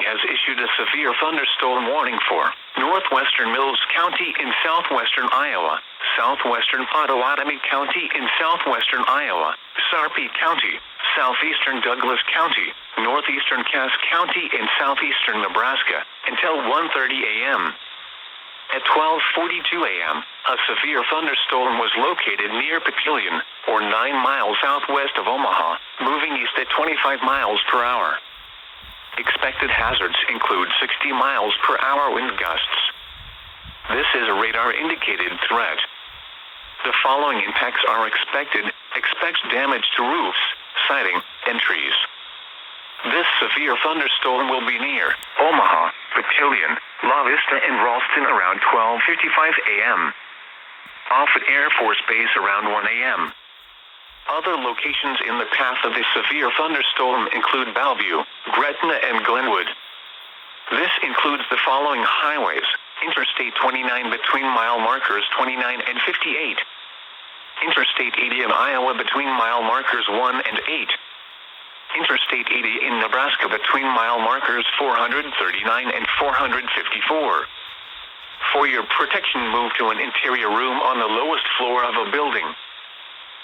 has issued a severe thunderstorm warning for northwestern Mills County in southwestern Iowa, southwestern Pottawatomie County in southwestern Iowa, Sarpy County, southeastern Douglas County, northeastern Cass County in southeastern Nebraska, until 1:30 a.m. At 12:42 a.m., a severe thunderstorm was located near Papillion, or 9 miles southwest of Omaha, moving east at 25 miles per hour. Expected hazards include 60 miles per hour wind gusts. This is a radar-indicated threat. The following impacts are expected. Expect damage to roofs, siding, and trees. This severe thunderstorm will be near Omaha, Papillion, La Vista, and Ralston around 12:55 a.m. Off at Air Force Base around 1 a.m. Other locations in the path of the severe thunderstorm include Bellevue, Gretna, and Glenwood. This includes the following highways: Interstate 29 between mile markers 29 and 58. Interstate 80 in Iowa between mile markers 1 and 8. Interstate 80 in Nebraska between mile markers 439 and 454. For your protection, move to an interior room on the lowest floor of a building.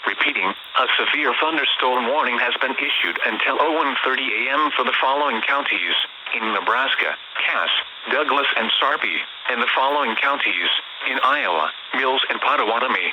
Repeating, a severe thunderstorm warning has been issued until 01:30 a.m. for the following counties in Nebraska: Cass, Douglas, and Sarpy, and the following counties in Iowa: Mills and Pottawatomie.